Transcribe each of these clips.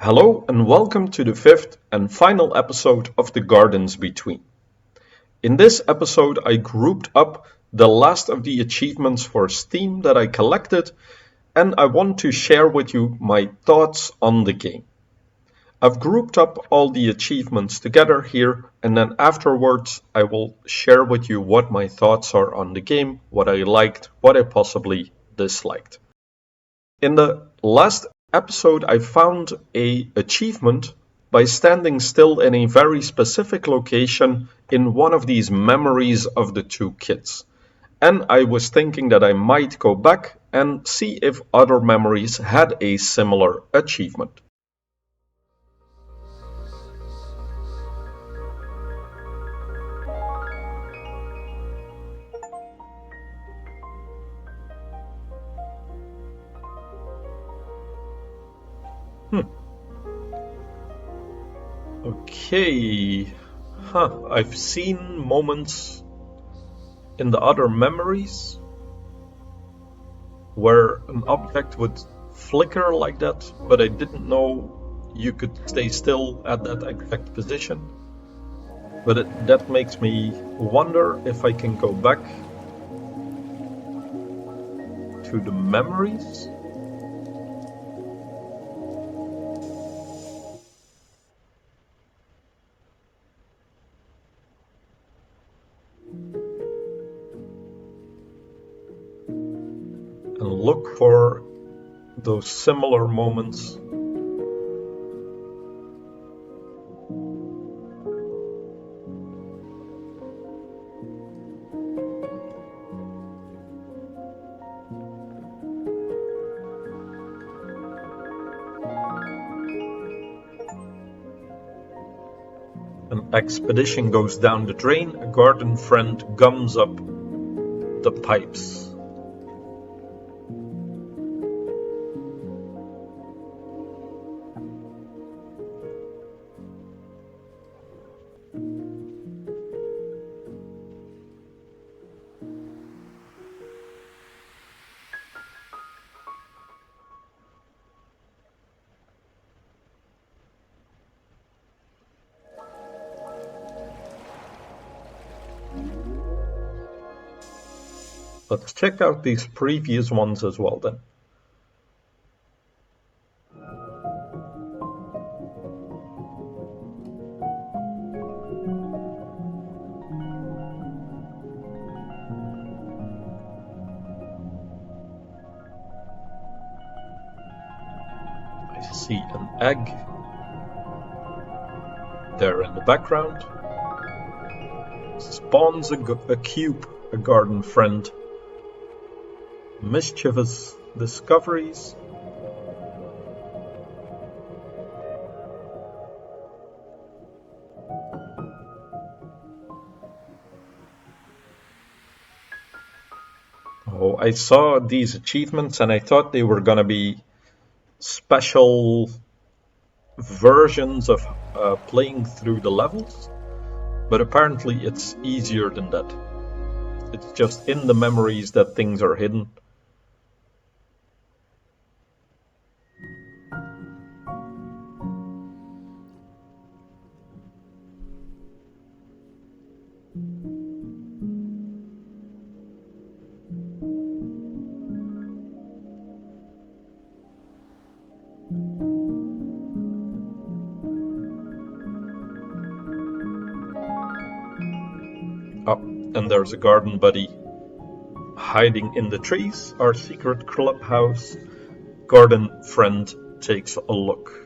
Hello and welcome to the fifth and final episode of The Gardens Between. In this episode, I grouped up the last of the achievements for Steam that I collected, and I want to share with you my thoughts on the game. I've grouped up all the achievements together here, and then afterwards I will share with you what my thoughts are on the game, what I liked, what I possibly disliked. In the last episode, I found an achievement by standing still in a very specific location in one of these memories of the two kids. And I was thinking that I might go back and see if other memories had a similar achievement. Okay. I've seen moments in the other memories where an object would flicker like that, but I didn't know you could stay still at that exact position. But that makes me wonder if I can go back to the memories. And look for those similar moments. An expedition goes down the drain, a garden friend gums up the pipes. Let's check out these previous ones as well then. I see an egg there in the background. Spawns a cube, a garden friend. Mischievous discoveries. Oh, I saw these achievements and I thought they were gonna be special versions of playing through the levels, but apparently it's easier than that. It's just in the memories that things are hidden. Oh, and there's a garden buddy hiding in the trees. Our secret clubhouse garden friend takes a look.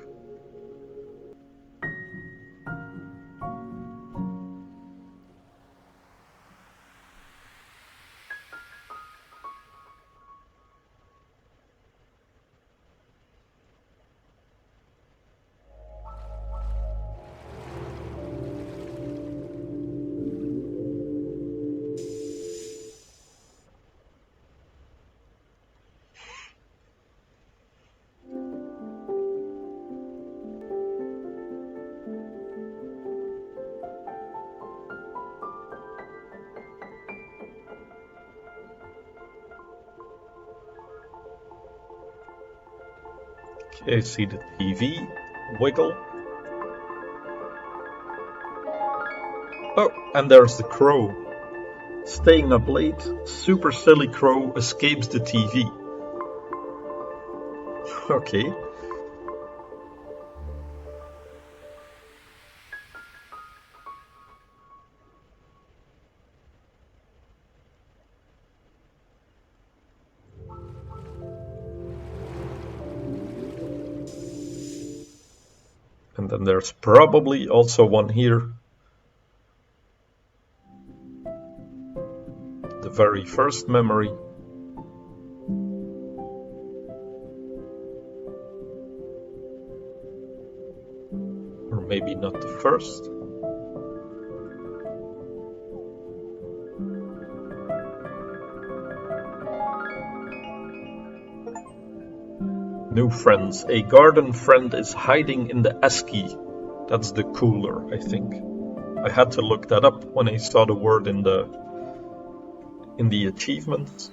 Okay, I see the TV. wiggle. Oh, and there's the crow. Staying up late, super silly crow escapes the TV. Okay. And then there's probably also one here. The very first memory. Or maybe not the first. New friends. A garden friend is hiding in the esky. That's the cooler, I think. I had to look that up when I saw the word in the achievements.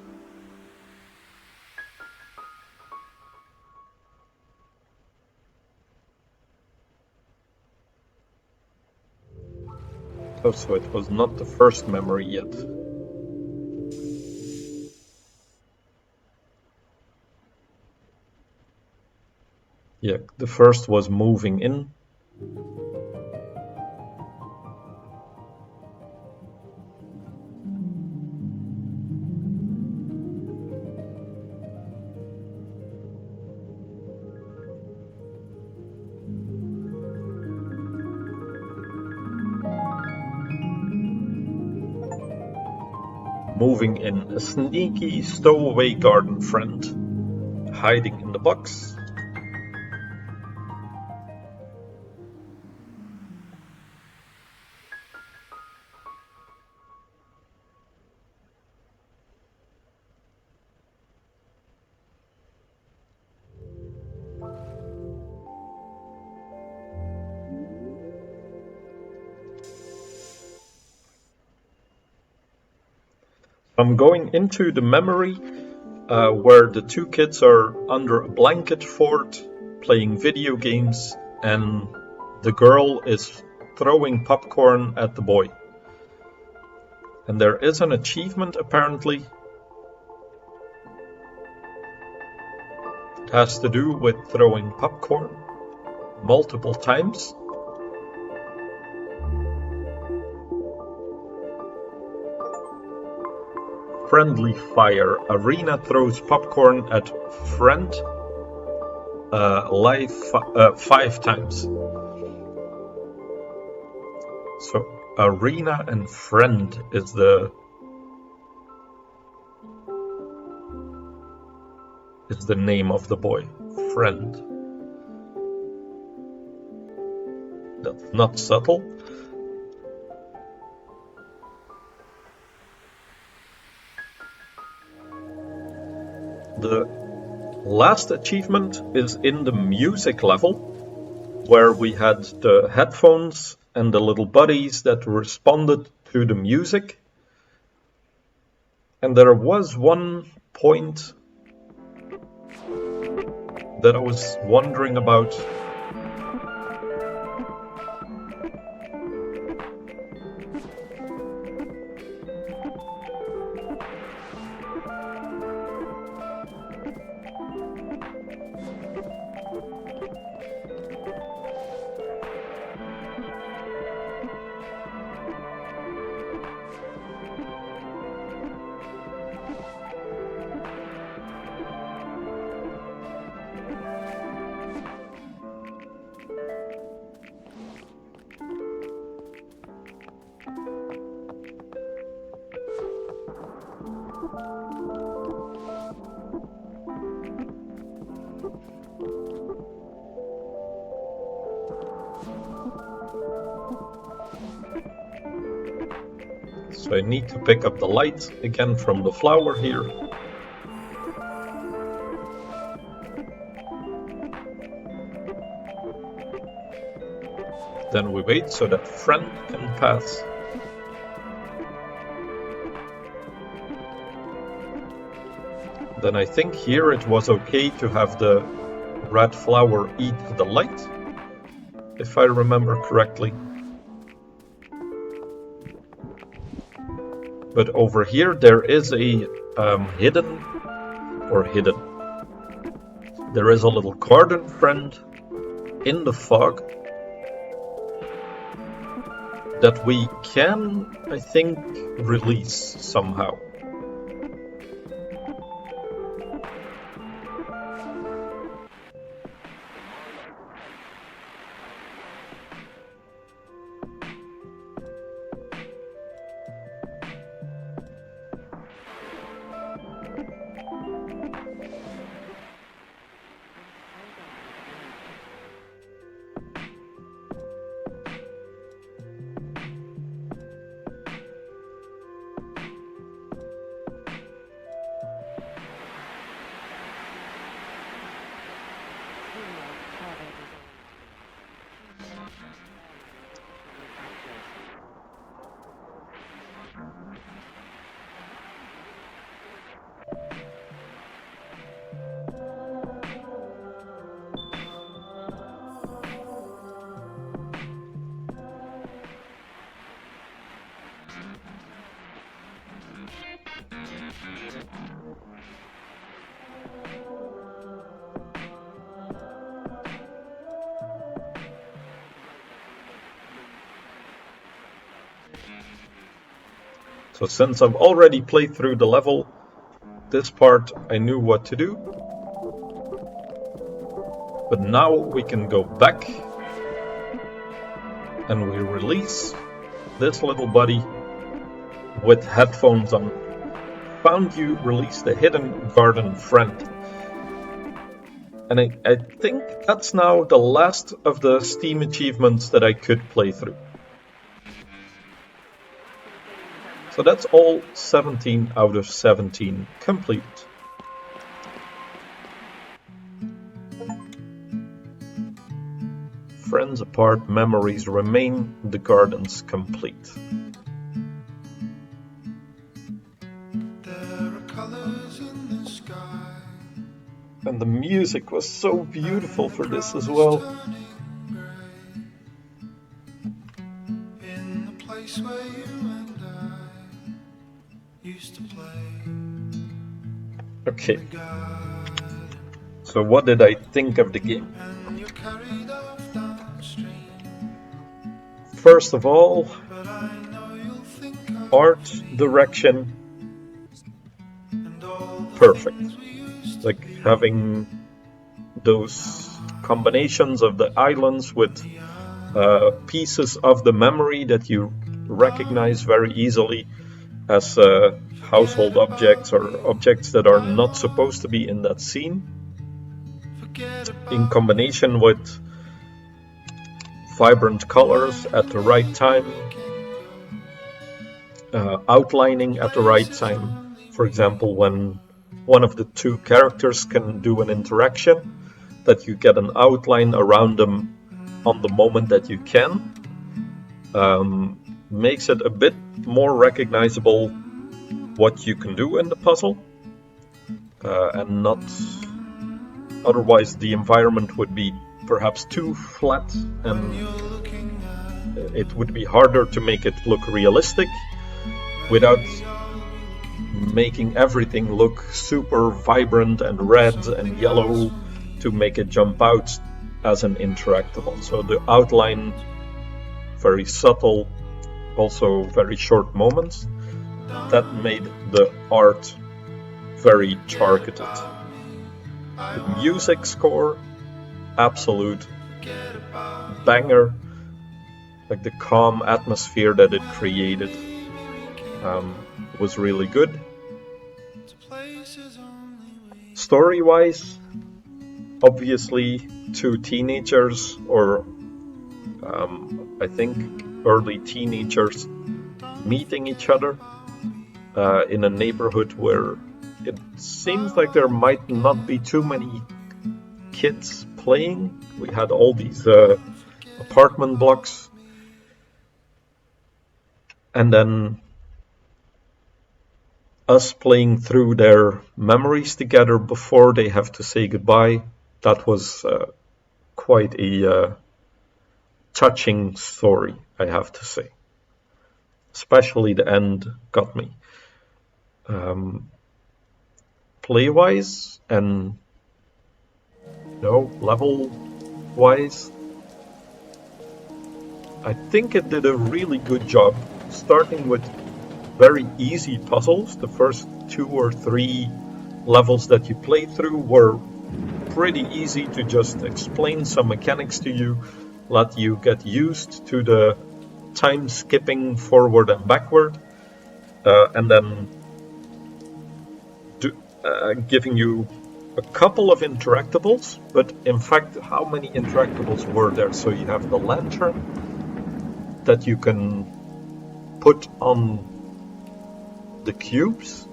Oh, so it was not the first memory yet. Yeah, the first was moving in. Moving in, a sneaky stowaway garden friend, hiding in the box. I'm going into the memory where the two kids are under a blanket fort playing video games and the girl is throwing popcorn at the boy. And there is an achievement apparently. It has to do with throwing popcorn multiple times. Friendly fire. Arena throws popcorn at friend live 5 times. So Arena and friend is the name of the boy. Friend. That's not subtle. The last achievement is in the music level, where we had the headphones and the little buddies that responded to the music. And there was one point that I was wondering about. So I need to pick up the light again from the flower here. Then we wait so that friend can pass. Then I think here it was okay to have the red flower eat the light. if I remember correctly. But over here there is a hidden. There is a little garden friend in the fog that we can, I think, release somehow. So since I've already played through the level, this part I knew what to do. But now we can go back and we release this little buddy with headphones on. Found you, release the hidden garden friend. And I think that's now the last of the Steam achievements that I could play through. So that's all 17 out of 17 complete. Friends apart, memories remain, the garden's complete. And the music was so beautiful for this as well. Okay. So what did I think of the game? First of all, art direction, perfect. Like having those combinations of the islands with pieces of the memory that you recognize very easily as household objects or objects that are not supposed to be in that scene, in combination with vibrant colors at the right time, outlining at the right time. For example, when one of the two characters can do an interaction, that you get an outline around them on the moment that you can, makes it a bit more recognizable what you can do in the puzzle, and not otherwise the environment would be perhaps too flat and it would be harder to make it look realistic without making everything look super vibrant and red and yellow to make it jump out as an interactable. So the outline, very subtle, also very short moments, that made the art very targeted. The music score, absolute banger. Like the calm atmosphere that it created was really good. Story-wise, obviously two teenagers, or I think early teenagers, meeting each other in a neighborhood where it seems like there might not be too many kids playing. We had all these apartment blocks, and then us playing through their memories together before they have to say goodbye. That was quite a touching story, I have to say. Especially the end got me. Play-wise and level-wise, I think it did a really good job, starting with very easy puzzles. The first 2 or 3 levels that you played through were pretty easy to just explain some mechanics to you, let you get used to the time skipping forward and backward, and then giving you a couple of interactables. But in fact, how many interactables were there? So you have the lantern that you can put on the cubes,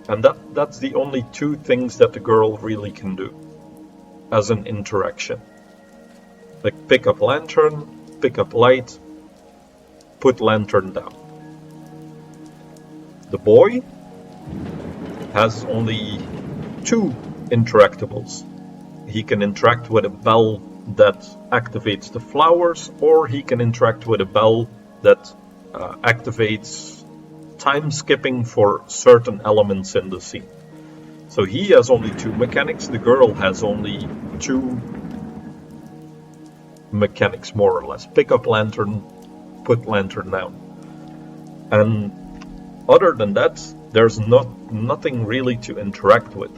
and that's the only 2 things that the girl really can do as an interaction. Like pick up lantern, pick up light, put lantern down. The boy has only 2 interactables. He can interact with a bell that activates the flowers, or he can interact with a bell that activates time skipping for certain elements in the scene. So he has only 2 mechanics. The girl has only 2 mechanics, more or less. Pick up lantern, put lantern down. And other than that, there's nothing really to interact with.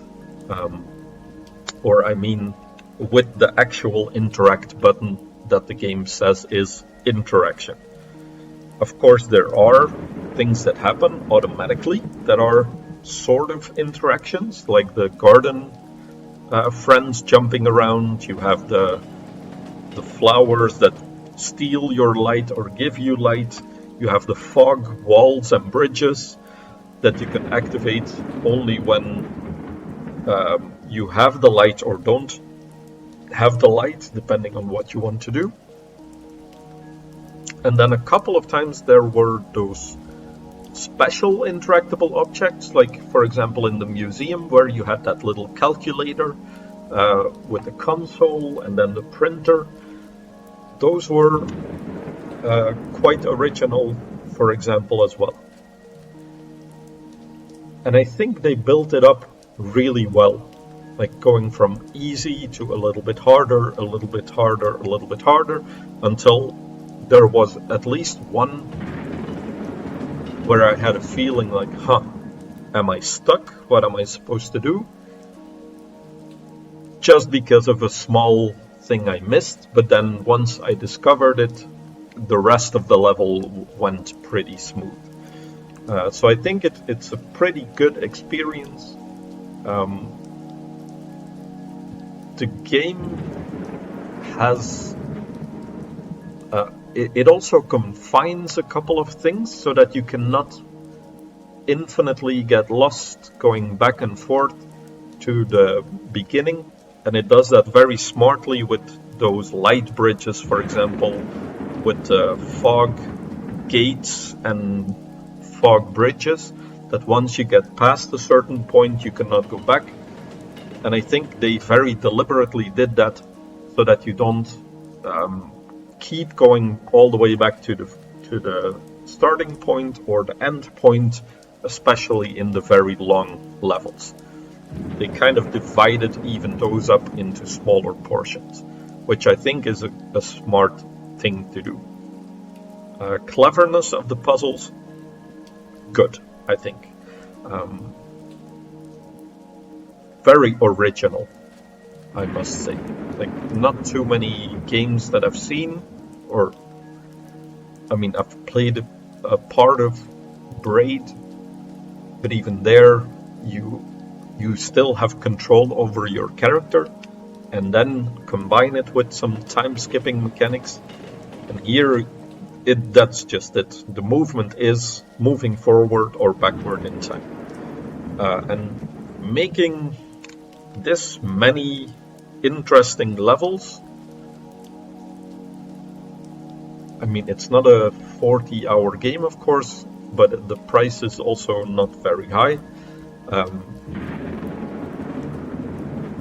With the actual interact button that the game says is interaction. Of course, there are things that happen automatically that are sort of interactions, like the garden friends jumping around. You have the flowers that steal your light or give you light. You have the fog walls and bridges that you can activate only when you have the light or don't have the light, depending on what you want to do. And then a couple of times there were those special interactable objects, like for example in the museum where you had that little calculator with the console and then the printer. Those were quite original, for example, as well. And I think they built it up really well, like going from easy to a little bit harder, a little bit harder, a little bit harder, until there was at least one where I had a feeling like, am I stuck? What am I supposed to do? Just because of a small thing I missed, but then once I discovered it, the rest of the level went pretty smooth. So I think it's a pretty good experience. The game has it also confines a couple of things so that you cannot infinitely get lost going back and forth to the beginning, and it does that very smartly with those light bridges, for example, with fog gates and fog bridges, that once you get past a certain point you cannot go back. And I think they very deliberately did that so that you don't keep going all the way back to the starting point or the end point, especially in the very long levels. They kind of divided even those up into smaller portions, which I think is a smart thing to do. Cleverness of the puzzles, good, I think. Very original, I must say. Like, not too many games that I've seen, I've played a part of Braid, but even there, you still have control over your character, and then combine it with some time-skipping mechanics. And here, that's just it. The movement is moving forward or backward in time. And making this many interesting levels, it's not a 40-hour game, of course, but the price is also not very high.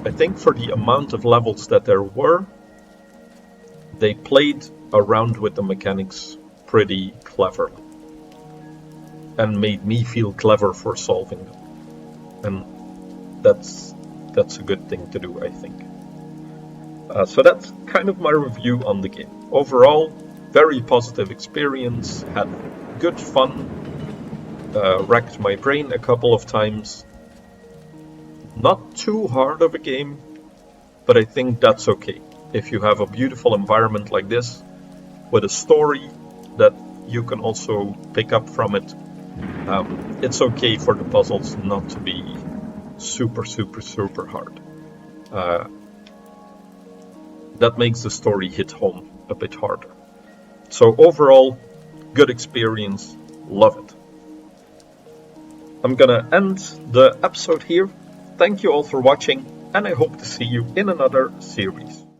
I think for the amount of levels that there were, they played around with the mechanics pretty cleverly and made me feel clever for solving them. And that's a good thing to do, I think. So that's kind of my review on the game. Overall, very positive experience, had good fun, racked my brain a couple of times. Not too hard of a game, but I think that's okay. If you have a beautiful environment like this, with a story that you can also pick up from it, it's okay for the puzzles not to be super hard. That makes the story hit home a bit harder. So overall, good experience, love it. I'm gonna end the episode here. Thank you all for watching, and I hope to see you in another series.